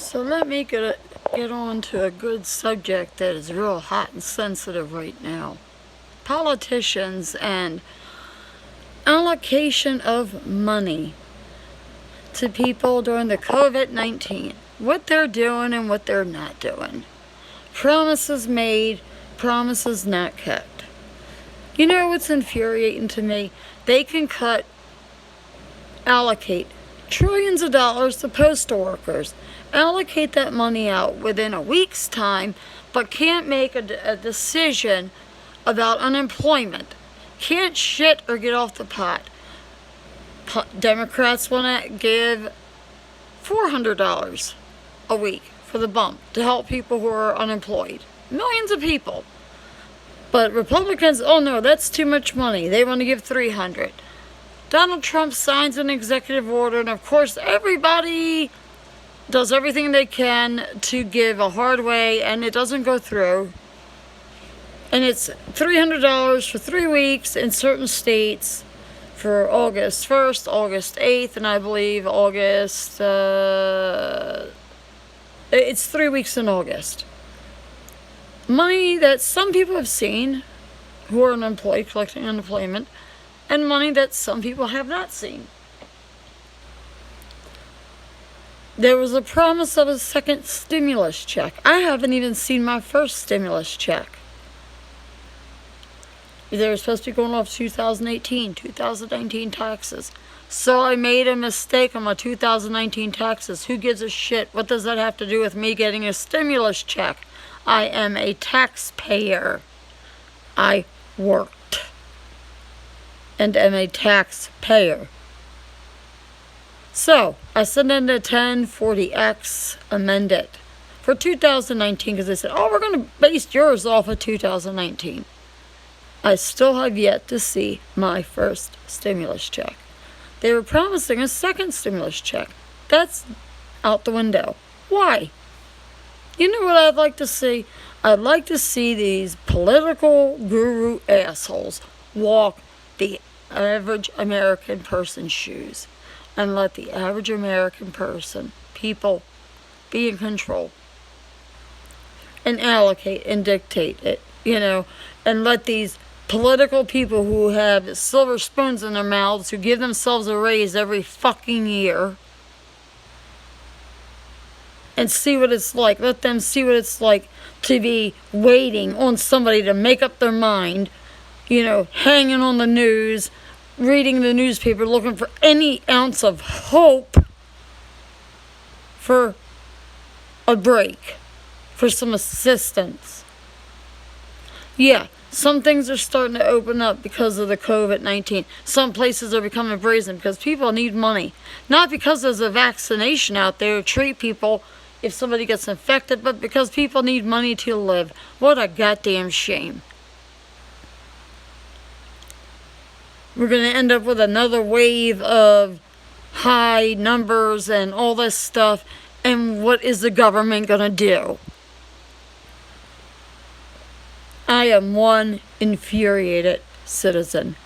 So let me get on to a good subject that is real hot and sensitive right now. Politicians and allocation of money to people during the COVID-19. What they're doing and what they're not doing. Promises made, promises not kept. You know what's infuriating to me? They can allocate trillions of dollars to postal workers, allocate that money out within a week's time, but can't make a decision about unemployment. Can't shit or get off the pot. Democrats want to give $400 a week for the bump to help people who are unemployed. Millions of people. But Republicans, oh no, that's too much money. They want to give $300. Donald Trump signs an executive order, and of course everybody does everything they can to give a hard way, and it doesn't go through. And it's $300 for 3 weeks in certain states for August 1st, August 8th, and I believe it's 3 weeks in August. Money that some people have seen who are unemployed, collecting unemployment, and money that some people have not seen. There was a promise of a second stimulus check. I haven't even seen my first stimulus check. They were supposed to be going off 2018, 2019 taxes. So I made a mistake on my 2019 taxes. Who gives a shit? What does that have to do with me getting a stimulus check? I am a taxpayer. I worked and am a taxpayer. So I sent in the 1040X amended for 2019 because they said, oh, we're going to base yours off of 2019. I still have yet to see my first stimulus check. They were promising a second stimulus check. That's out the window. Why? You know what I'd like to see? I'd like to see these political guru assholes walk the average American person's shoes and let the average American person, people, be in control and allocate and dictate it, and let these political people who have silver spoons in their mouths, who give themselves a raise every fucking year, and see what it's like. Let them see what it's like to be waiting on somebody to make up their mind, hanging on the news, reading the newspaper, looking for any ounce of hope for a break, for some assistance. Yeah, some things are starting to open up because of the COVID-19. Some places are becoming brazen because people need money. Not because there's a vaccination out there to treat people if somebody gets infected, but because people need money to live. What a goddamn shame. We're going to end up with another wave of high numbers and all this stuff. And what is the government going to do? I am one infuriated citizen.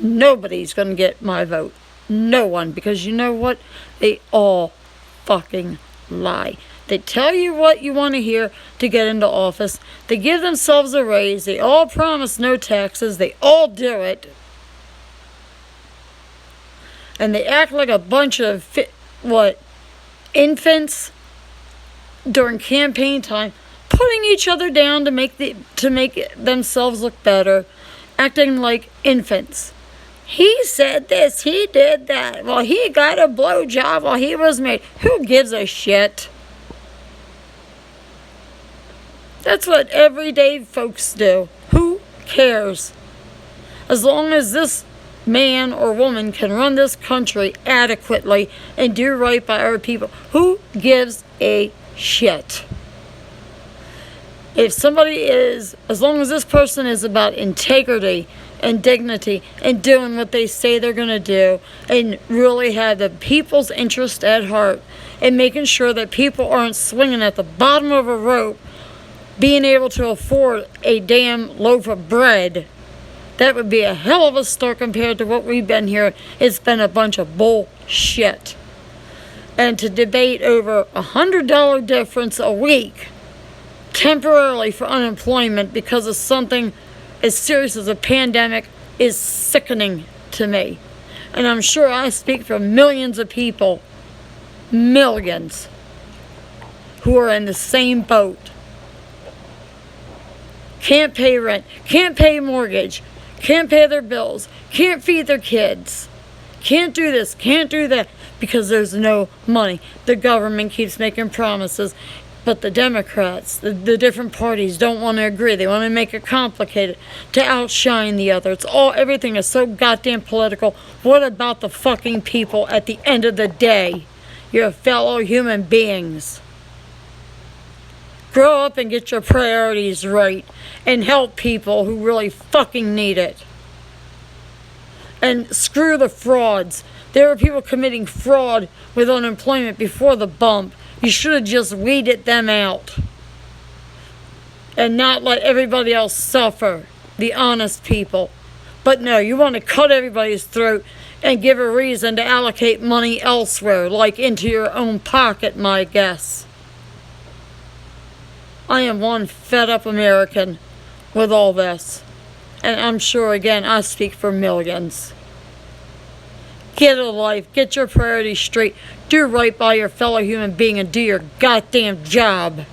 Nobody's going to get my vote. No one. Because you know what? They all fucking lie. They tell you what you want to hear to get into office. They give themselves a raise. They all promise no taxes. They all do it. And they act like a bunch of, infants during campaign time, putting each other down to make themselves look better, acting like infants. He said this, he did that. Well, he got a blowjob while he was married. Who gives a shit? That's what everyday folks do. Who cares? As long as this man or woman can run this country adequately and do right by our people, who gives a shit? If somebody as long as this person is about integrity and dignity and doing what they say they're going to do and really have the people's interest at heart and making sure that people aren't swinging at the bottom of a rope, being able to afford a damn loaf of bread, that would be a hell of a start compared to what we've been here. It's been a bunch of bullshit. And to debate over $100 difference a week temporarily for unemployment because of something as serious as a pandemic is sickening to me. And I'm sure I speak for millions of people, millions, who are in the same boat. Can't pay rent, can't pay mortgage, can't pay their bills, can't feed their kids, can't do this, can't do that, because there's no money. The government keeps making promises, but the Democrats, the different parties don't want to agree. They want to make it complicated to outshine the other. Everything is so goddamn political. What about the fucking people at the end of the day? Your fellow human beings. Grow up and get your priorities right and help people who really fucking need it. And screw the frauds. There were people committing fraud with unemployment before the bump. You should have just weeded them out and not let everybody else suffer, the honest people. But no, you want to cut everybody's throat and give a reason to allocate money elsewhere, like into your own pocket, my guess. I am one fed up American with all this. And I'm sure, again, I speak for millions. Get a life, get your priorities straight, do right by your fellow human being, and do your goddamn job.